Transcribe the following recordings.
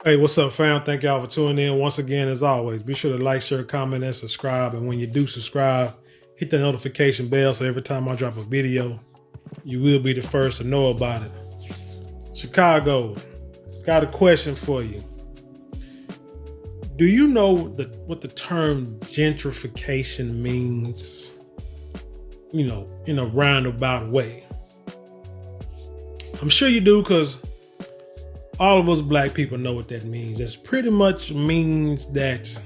Hey, what's up, fam? Thank y'all for tuning in once again. As always, be sure to like, share, comment, and subscribe. And when you do subscribe, hit the notification bell so every time I drop a video, you will be the first to know about it. Chicago, got a question for you. Do you know what the term gentrification means? In a roundabout way. I'm sure you do, because all of us black people know what that means. It pretty much means that,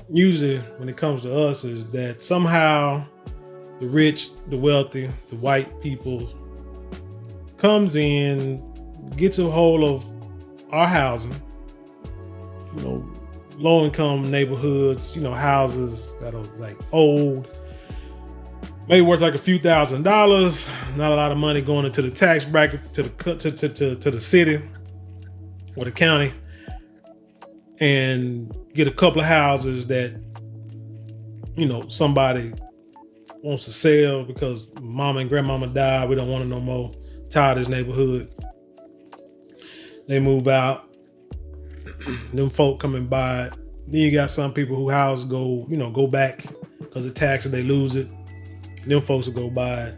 usually when it comes to us, is that somehow the rich, the wealthy, the white people comes in, gets a hold of our housing, low income neighborhoods, houses that are like old, maybe worth like a few $1,000s, not a lot of money going into the tax bracket to the city or the county, and get a couple of houses that somebody wants to sell because mama and grandmama died. We don't want it no more. Tired of this neighborhood. They move out. Them folk come and buy it. Then you got some people who houses go back because of taxes. They lose it. Them folks will go buy it.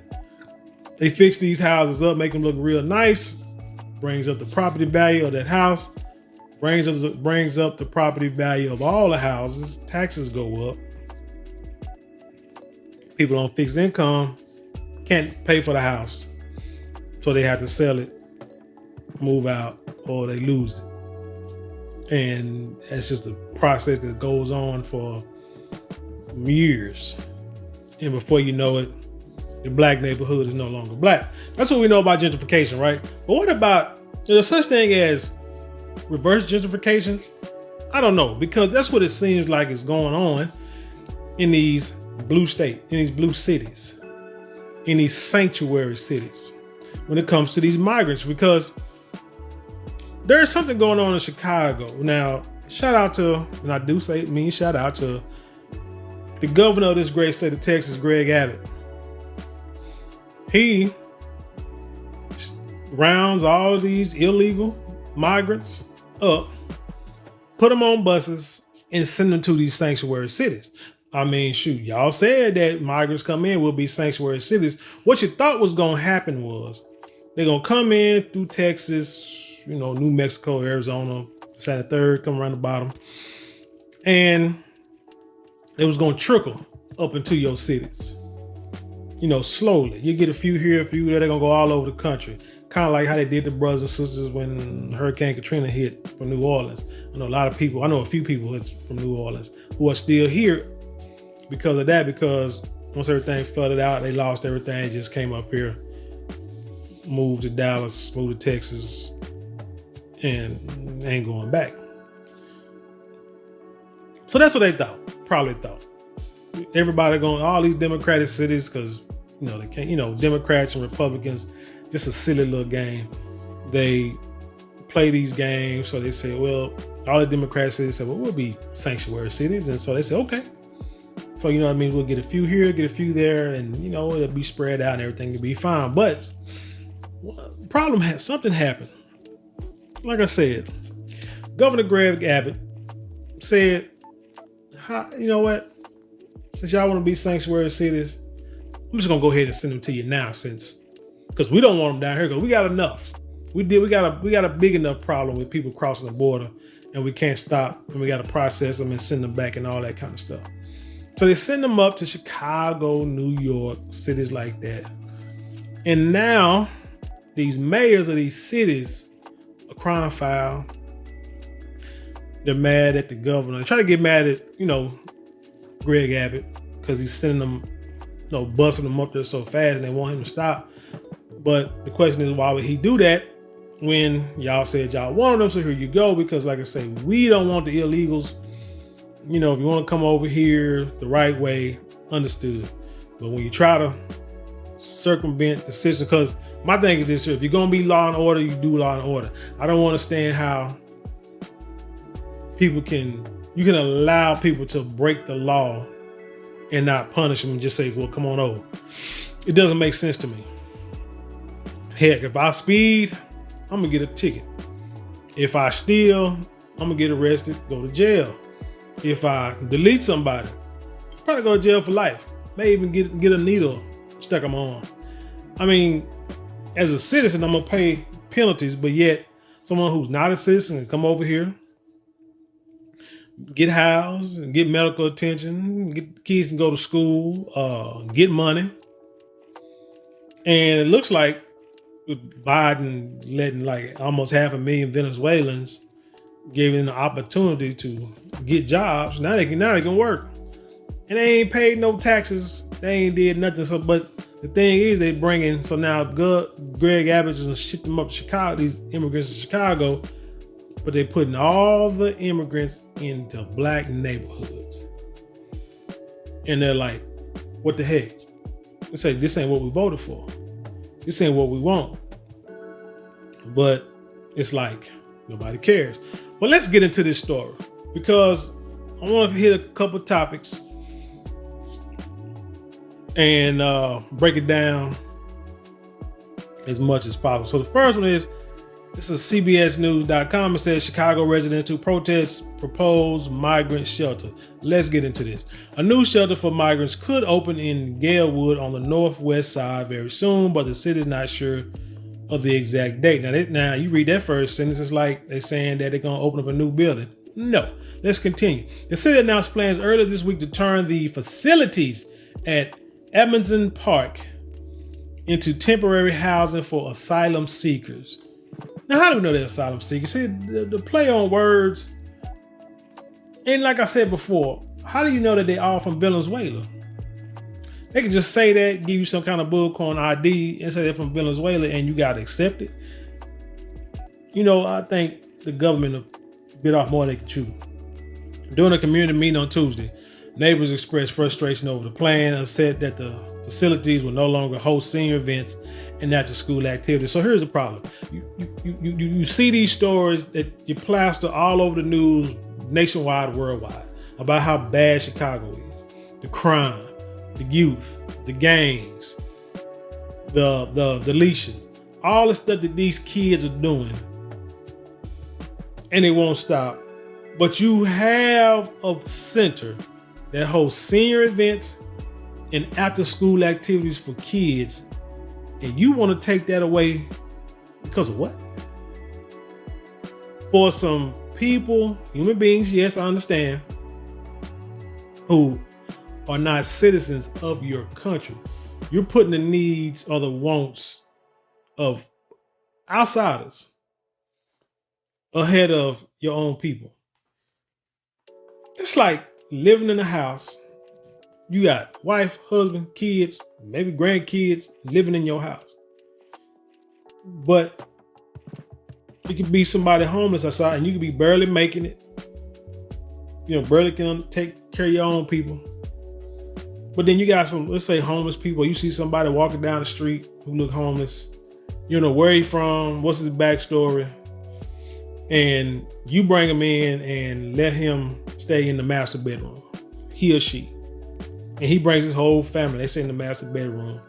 They fix these houses up, make them look real nice, brings up the property value of that house, brings up the property value of all the houses. Taxes go up. People on fixed income can't pay for the house, so they have to sell it, move out, or they lose it. And that's just a process that goes on for years. And before you know it, the black neighborhood is no longer black. That's what we know about gentrification, right? But what about, is there such thing as reverse gentrification? I don't know, because that's what it seems like is going on in these blue states, in these blue cities, in these sanctuary cities, when it comes to these migrants, because there's something going on in Chicago. Now, shout out to, and I do say shout out to the governor of this great state of Texas, Greg Abbott. He rounds all these illegal migrants up, put them on buses, and send them to these sanctuary cities. I mean, shoot, y'all said that migrants come in will be sanctuary cities. What you thought was going to happen was they're going to come in through Texas, New Mexico, Arizona, Santa Third, come around the bottom, and it was going to trickle up into your cities, slowly. You get a few here, a few there. They're going to go all over the country. Kind of like how they did the brothers and sisters when Hurricane Katrina hit from New Orleans. I know a few people from New Orleans who are still here because of that, because once everything flooded out, they lost everything, just came up here, moved to Dallas, moved to Texas, and ain't going back. So that's what they probably thought. Everybody going, all these Democratic cities, because, they can't, Democrats and Republicans, just a silly little game. They play these games. So they say, well, all the Democratic cities say, well, we'll be sanctuary cities. And so they say, okay. So, we'll get a few here, get a few there, and, it'll be spread out and everything will be fine. But something happened. Like I said, Governor Greg Abbott said, you know what? Since y'all want to be sanctuary cities, I'm just gonna go ahead and send them to you now, because we don't want them down here, because we got enough. We got a big enough problem with people crossing the border, and we can't stop, and we got to process them and send them back and all that kind of stuff. So they send them up to Chicago, New York, cities like that. And now these mayors of these cities are crying foul. They're mad at the governor. They try to get mad at, Greg Abbott, because he's sending them, busting them up there so fast, and they want him to stop. But the question is, why would he do that when y'all said y'all wanted them? So here you go, because like I say, we don't want the illegals. If you want to come over here the right way, understood. But when you try to circumvent the system, because my thing is this: if you're gonna be law and order, you do law and order. I don't understand how you can allow people to break the law and not punish them and just say, well, come on over. It doesn't make sense to me. Heck, if I speed, I'm gonna get a ticket. If I steal, I'm gonna get arrested, go to jail. If I delete somebody, probably go to jail for life. May even get a needle stuck in my arm. I mean, as a citizen, I'm gonna pay penalties, but yet someone who's not a citizen can come over here, get housed, and get medical attention, get kids can go to school, get money. And it looks like with Biden letting like almost 500,000 Venezuelans, gave them the opportunity to get jobs. Now they can work. And they ain't paid no taxes. They ain't did nothing. So, but the thing is, they bringing, so now Greg Abbott is ship them up to Chicago, these immigrants in Chicago, but they putting all the immigrants into black neighborhoods. And they're like, what the heck? They say, this ain't what we voted for. This ain't what we want. But it's like, nobody cares. But let's get into this story because I want to hit a couple topics and break it down as much as possible. So the first one is, this is CBSnews.com. It says Chicago residents who protest propose migrant shelter. Let's get into this. A new shelter for migrants could open in Galewood on the northwest side very soon, but the city is not sure of the exact date. Now you read that first sentence, it's like they're saying that they're going to open up a new building. No, let's continue. The city announced plans earlier this week to turn the facilities at Edmondson Park into temporary housing for asylum seekers. Now, how do we know they're asylum seekers? See, the play on words, and like I said before, how do you know that they're all from Venezuela? They can just say that, give you some kind of bullcorn ID and say they're from Venezuela and you got to accept it. You know, I think the government bit off more than they can chew. During a community meeting on Tuesday, neighbors expressed frustration over the plan and said that the facilities will no longer host senior events and after school activities. So here's the problem. You see these stories that you plaster all over the news nationwide, worldwide, about how bad Chicago is. The crime, the youth, the gangs, the deletions, all the stuff that these kids are doing, and it won't stop. But you have a center that hosts senior events and after school activities for kids, and you want to take that away because of what? For some people, human beings, yes, I understand, who are not citizens of your country. You're putting the needs or the wants of outsiders ahead of your own people. It's like living in a house. You got wife, husband, kids, maybe grandkids living in your house. But it could be somebody homeless outside and you could be barely making it. You know, barely can take care of your own people. But then you got some, let's say, homeless people. You see somebody walking down the street who look homeless. You know where he from, what's his backstory. And you bring him in and let him stay in the master bedroom, he or she. And he brings his whole family. They stay in the master bedroom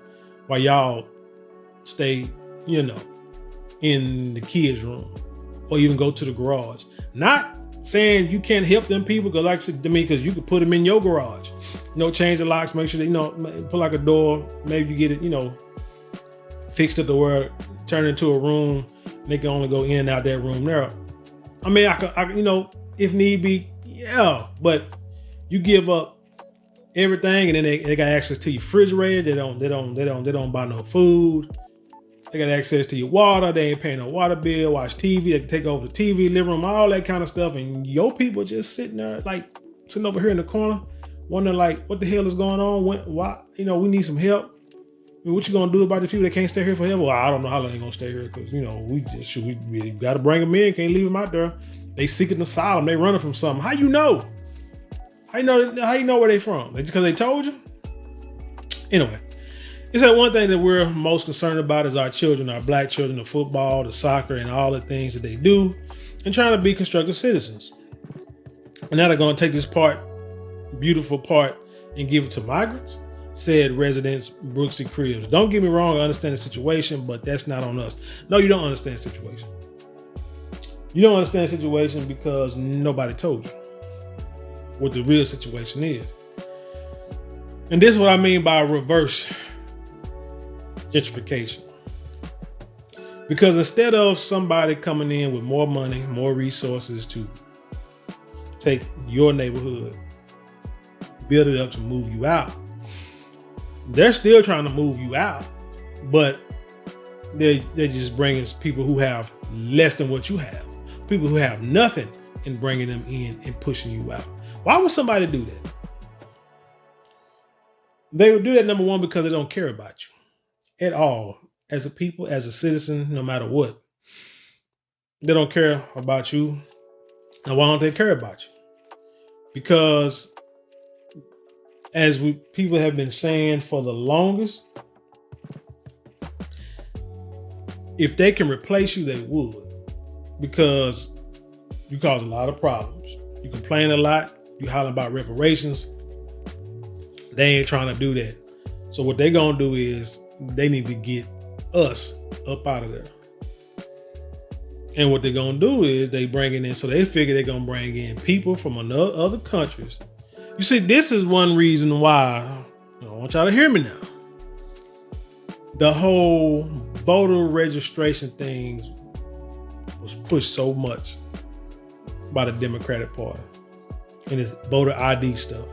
while y'all stay, you know, in the kids' room or even go to the garage. Not saying you can't help them people, because like to me, because you could put them in your garage. You know, change the locks, make sure they, you know, put like a door. Maybe you get it, you know, fixed up to where turn it into a room. And they can only go in and out that room there. I mean, I could, you know, if need be, yeah. But you give up everything, and then they got access to your refrigerator. They don't buy no food. They got access to your water. They ain't paying no water bill. Watch TV. They can take over the TV, living room, all that kind of stuff. And your people just sitting there, like sitting over here in the corner, wondering like, what the hell is going on? Why? You know, we need some help. I mean, what you gonna do about the people that can't stay here forever? Well, I don't know how long they're gonna stay here, because you know we got to bring them in. Can't leave them out there. They seeking asylum. They running from something. How you know? How you know where they from? Because they told you? Anyway, it's that one thing that we're most concerned about is our children, our black children, the football, the soccer, and all the things that they do, and trying to be constructive citizens. And now they're going to take this beautiful part, and give it to migrants, said residents Brooksy Cribs. Don't get me wrong, I understand the situation, but that's not on us. No, you don't understand the situation. You don't understand the situation because nobody told you what the real situation is. And this is what I mean by reverse gentrification. Because instead of somebody coming in with more money, more resources to take your neighborhood, build it up to move you out, they're still trying to move you out, but they're just bringing people who have less than what you have, people who have nothing, and bringing them in and pushing you out. Why would somebody do that? They would do that, number one, because they don't care about you at all. As a people, as a citizen, no matter what, they don't care about you. Now, why don't they care about you? Because as people have been saying for the longest, if they can replace you, they would. Because you cause a lot of problems. You complain a lot. You holler about reparations. They ain't trying to do that. So what they gonna do is they need to get us up out of there. And what they're gonna do is they bring it in. So they figure they're gonna bring in people from other countries. You see, this is one reason why I want y'all to hear me now. The whole voter registration things was pushed so much by the Democratic Party and this voter ID stuff.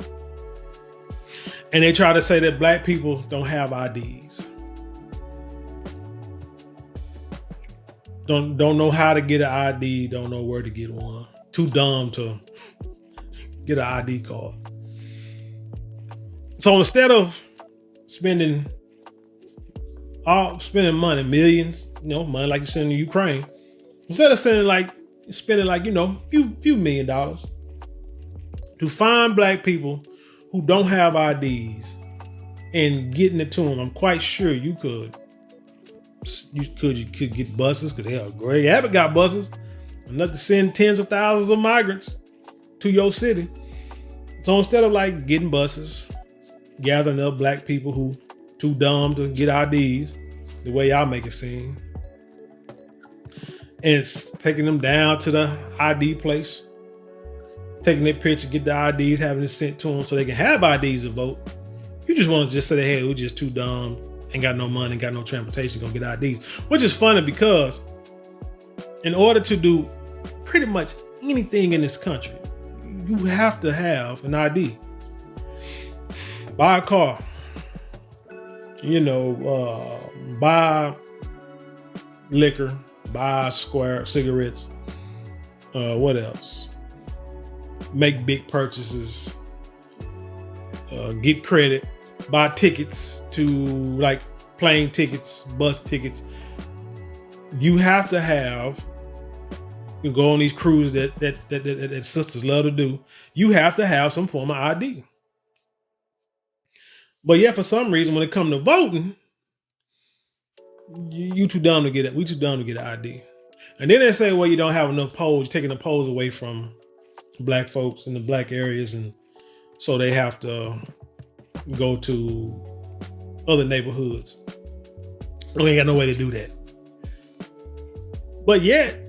And they try to say that black people don't have IDs. Don't know how to get an ID, don't know where to get one. Too dumb to get an ID card. So instead of spending money, millions, money like you send to Ukraine, instead of spending like few $1 million to find black people who don't have IDs and getting it to them, I'm quite sure you could get buses, because hell, Greg Abbott got buses enough to send tens of thousands of migrants to your city. So instead of like getting buses, gathering up black people who too dumb to get IDs, the way y'all make it seem, and it's taking them down to the ID place, taking their picture, get the IDs, having it sent to them so they can have IDs to vote. You just want to just say, hey, we're just too dumb, ain't got no money, got no transportation, gonna get IDs. Which is funny because in order to do pretty much anything in this country, you have to have an ID. Buy a car, buy liquor, buy cigarettes, what else? Make big purchases, get credit, buy tickets to like plane tickets, bus tickets. You have to have, you go on these cruises that sisters love to do. You have to have some form of ID. But yeah, for some reason, when it comes to voting, you too dumb to get it. We too dumb to get an ID. And then they say, well, you don't have enough polls. You're taking the polls away from black folks in the black areas, and so they have to go to other neighborhoods. We ain't got no way to do that. But yet,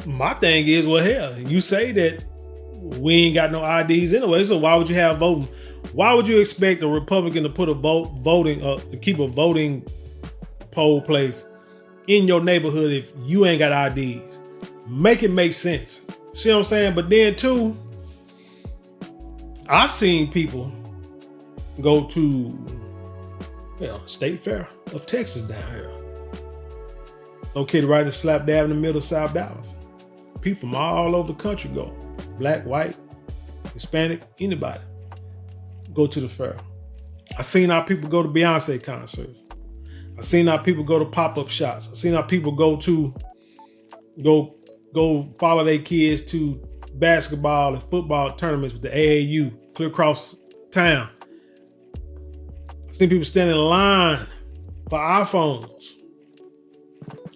my thing is, well, hell, you say that we ain't got no IDs anyway, so why would you have voting? Why would you expect a Republican to put to keep a voting poll place in your neighborhood if you ain't got IDs? Make it make sense. See what I'm saying? But then too, I've seen people go to State Fair of Texas down here. Located right in slap dab in the middle of South Dallas. People from all over the country go. Black, white, Hispanic, anybody go to the fair. I seen how people go to Beyonce concerts. I seen how people go to pop-up shops. I seen how people go follow their kids to basketball and football tournaments with the AAU clear across town. I seen people standing in line for iPhones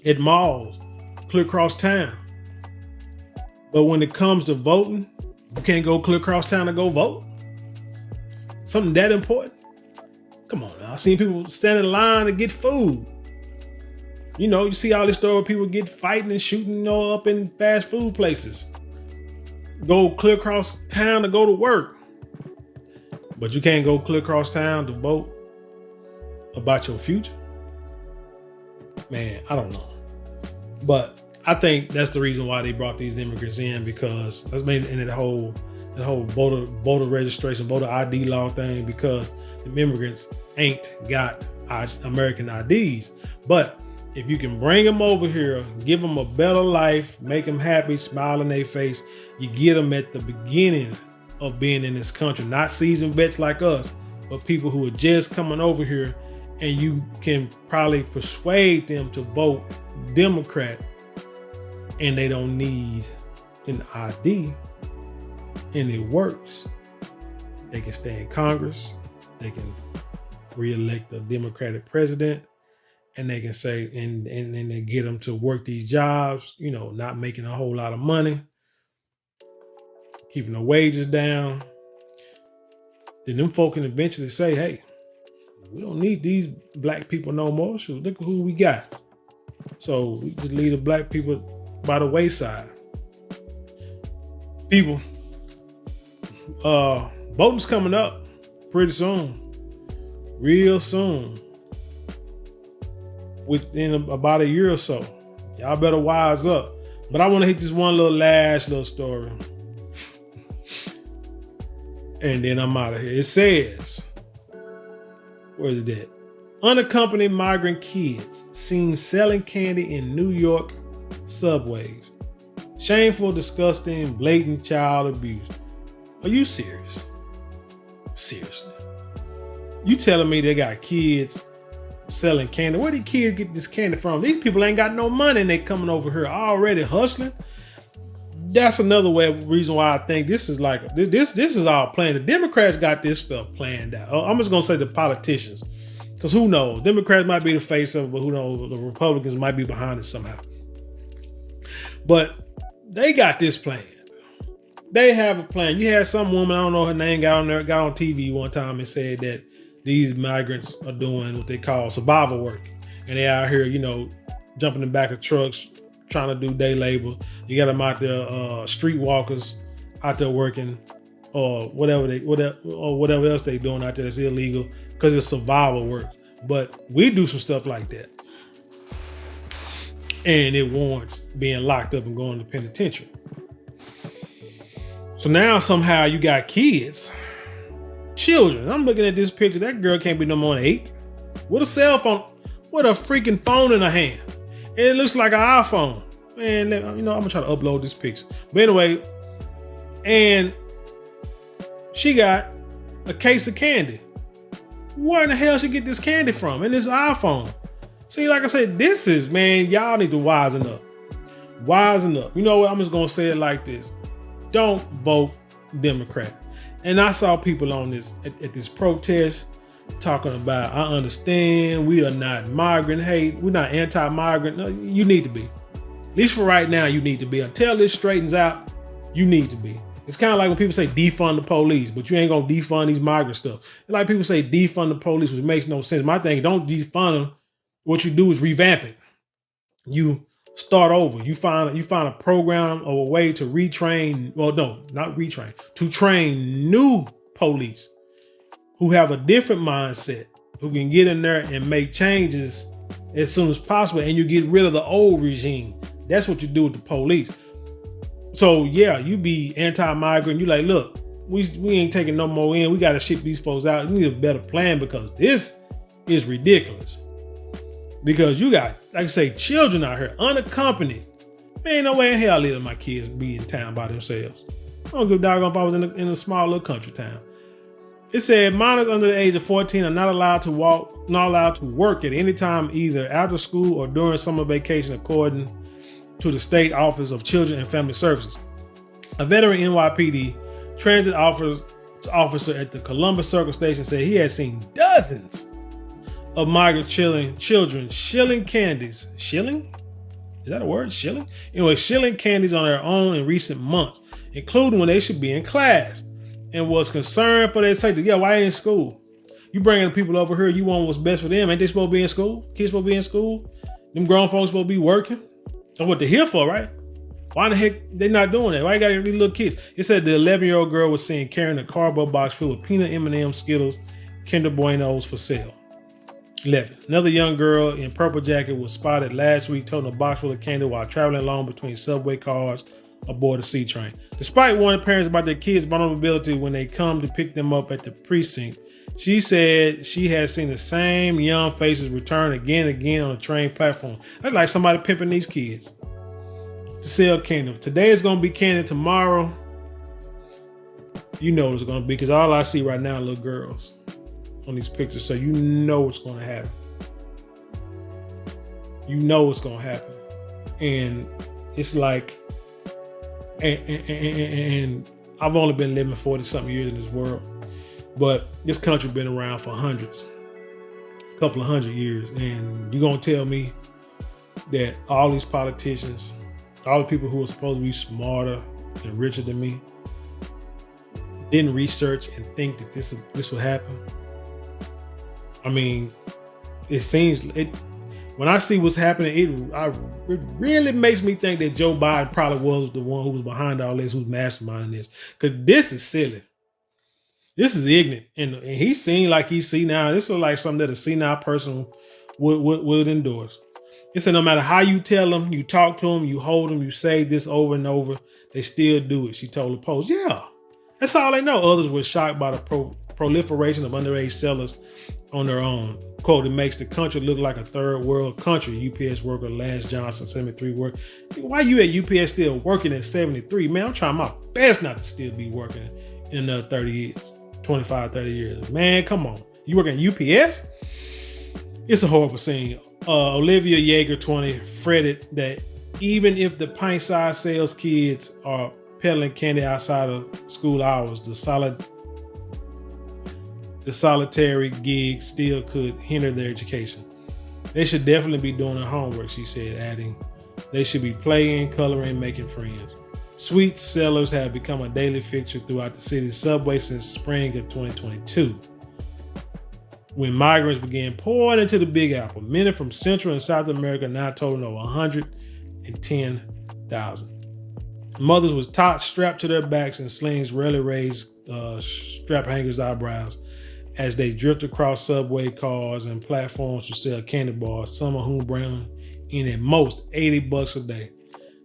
at malls clear across town. But when it comes to voting, you can't go clear across town to go vote. Something that important. Come on now. I seen people stand in line to get food. You know, you see all this stuff where people get fighting and shooting, you know, up in fast food places. Go clear across town to go to work. But you can't go clear across town to vote about your future. Man, I don't know. But I think that's the reason why they brought these immigrants in, because that's made in that whole voter registration, voter ID law thing, because the immigrants ain't got American IDs. But if you can bring them over here, give them a better life, make them happy, smile in their face, you get them at the beginning of being in this country, not seasoned vets like us, but people who are just coming over here, and you can probably persuade them to vote Democrat, and they don't need an ID, and it works. They can stay in Congress, they can re-elect a Democratic president, and they can say, and they get them to work these jobs, you know, not making a whole lot of money, keeping the wages down. Then them folk can eventually say, hey, we don't need these black people no more. So look at who we got. So we just leave the black people by the wayside. People, voting's coming up pretty soon, real soon. Within about a year or so. Y'all better wise up. But I want to hit this one last little story. And then I'm out of here. It says, where is that? Unaccompanied migrant kids seen selling candy in New York subways. Shameful, disgusting, blatant child abuse. Are you serious? Seriously. You telling me they got kids selling candy? Where do kids get this candy from? These people ain't got no money and they coming over here already hustling. That's another reason why I think this is like this is all planned. The Democrats got this stuff planned out. I'm just gonna say the politicians, because who knows? Democrats might be the face of it, but who knows? The Republicans might be behind it somehow. But they got this planned. They have a plan. You had some woman, I don't know her name, got on TV one time and said that these migrants are doing what they call survival work. And they out here, you know, jumping in the back of trucks, trying to do day labor. You got them out there, street walkers out there working, or whatever else they doing out there that's illegal, because it's survival work. But we do some stuff like that, and it warrants being locked up and going to penitentiary. So now somehow you got kids, children. I'm looking at this picture. That girl can't be no more than 8, with a cell phone, with a freaking phone in her hand. And it looks like an iPhone. Man, you know, I'm gonna try to upload this picture. But anyway, and she got a case of candy. Where in the hell she get this candy from? And this iPhone. See, like I said, this is, man, y'all need to wisen up. Wisen up. You know what? I'm just gonna say it like this. Don't vote Democrat. And I saw people on this at this protest talking about, I understand we are not migrant hate, we're not anti-migrant. No, you need to be. At least for right now, you need to be. Until this straightens out, you need to be. It's kind of like when people say defund the police, but you ain't gonna defund these migrant stuff. It's like people say defund the police, which makes no sense. My thing, don't defund them. What you do is revamp it. You start over. You find a program or a way to retrain. Well, no, not retrain. To train new police who have a different mindset, who can get in there and make changes as soon as possible, and you get rid of the old regime. That's what you do with the police. So yeah, you be anti-migrant. You like, look, we ain't taking no more in. We got to ship these folks out. You need a better plan, because this is ridiculous. Because you got, like I say, children out here unaccompanied. Man, no way in hell I let my kids be in town by themselves. I don't give a doggone if I was in a small little country town. It said minors under the age of 14 are not allowed to work at any time, either after school or during summer vacation, according to the State Office of Children and Family Services. A veteran NYPD transit officer at the Columbus Circle Station said he had seen dozens of migrant children shilling candies. Shilling? Is that a word? Shilling? Anyway, shilling candies on their own in recent months, including when they should be in class, and was concerned for their safety. Yeah, why ain't in school? You bringing people over here, you want what's best for them. Ain't they supposed to be in school? Kids supposed to be in school? Them grown folks supposed to be working? That's what they're here for, right? Why the heck they not doing that? Why you got these little kids? It said the 11-year-old girl was seen carrying a cardboard box filled with peanut M&M, Skittles, Kinder Buenos for sale. 11. Another young girl in purple jacket was spotted last week toting a box full of candy while traveling along between subway cars aboard a C train. Despite warning parents about their kids' vulnerability when they come to pick them up at the precinct, she said she has seen the same young faces return again and again on the train platform. That's like somebody pimping these kids to sell candy. Today is going to be candy. Tomorrow, you know what it's going to be, because all I see right now are little girls on these pictures. So you know what's going to happen. You know what's going to happen. And it's like, and I've only been living 40 something years in this world, but this country been around for a couple of hundred years. And you're going to tell me that all these politicians, all the people who are supposed to be smarter and richer than me, didn't research and think that this would happen? I mean, it seems when I see what's happening, it really makes me think that Joe Biden probably was the one who was behind all this, who's masterminding this. Because this is silly. This is ignorant. And he seemed like he see now. This is like something that a senile person would endorse. It said no matter how you tell them, you talk to them, you hold them, you say this over and over, they still do it, she told the Post. Yeah, that's all they know. Others were shocked by the proliferation of underage sellers on their own. Quote, it makes the country look like a third world country. UPS worker Lance Johnson, 73, work. Why you at UPS still working at 73? Man, I'm trying my best not to still be working in another 30 years, 25, 30 years. Man, come on. You working at UPS? It's a horrible scene. Olivia Yeager, 20, fretted that even if the pint-sized sales kids are peddling candy outside of school hours, the solitary gig still could hinder their education. They should definitely be doing their homework, she said, adding, they should be playing, coloring, making friends. Sweet sellers have become a daily fixture throughout the city's subway since spring of 2022. When migrants began pouring into the Big Apple, many from Central and South America now totaling over 110,000. Mothers with tots strapped to their backs and slings rarely raised strap hangers' eyebrows as they drift across subway cars and platforms to sell candy bars, some of whom bring in at most $80 a day.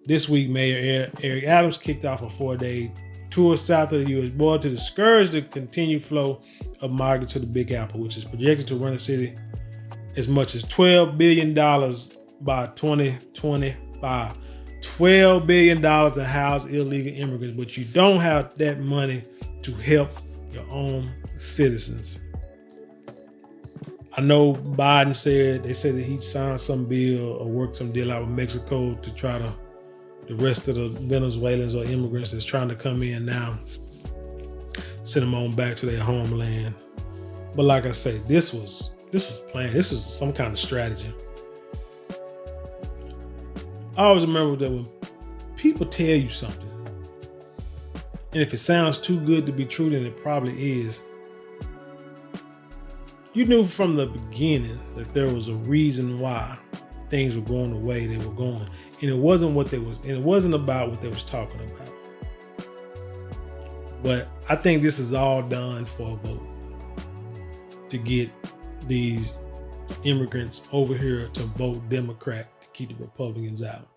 This week, Mayor Eric Adams kicked off a 4-day tour south of the U.S. border to discourage the continued flow of migrants to the Big Apple, which is projected to run the city as much as $12 billion by 2025. $12 billion to house illegal immigrants, but you don't have that money to help your own citizens. I know Biden said that he signed some bill or worked some deal out with Mexico to try to the rest of the Venezuelans or immigrants that's trying to come in now, send them on back to their homeland. But like I say, this was planned. This is some kind of strategy. I always remember that when people tell you something, and if it sounds too good to be true, then it probably is. You knew from the beginning that there was a reason why things were going the way they were going. And it wasn't about what they was talking about. But I think this is all done for a vote to get these immigrants over here to vote Democrat to keep the Republicans out,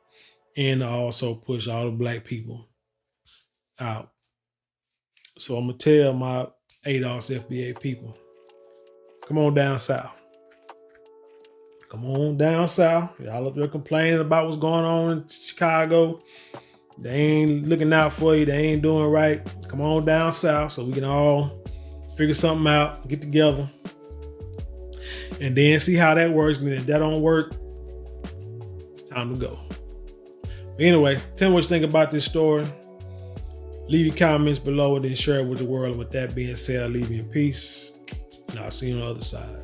and to also push all the black people out. So I'm gonna tell my ADOS FBA people, come on down south. Come on down south. Y'all up there complaining about what's going on in Chicago. They ain't looking out for you. They ain't doing right. Come on down south so we can all figure something out, get together, and then see how that works. And if that don't work, it's time to go. But anyway, tell me what you think about this story. Leave your comments below and then share it with the world. And with that being said, I leave you in peace. And I'll see you on the other side.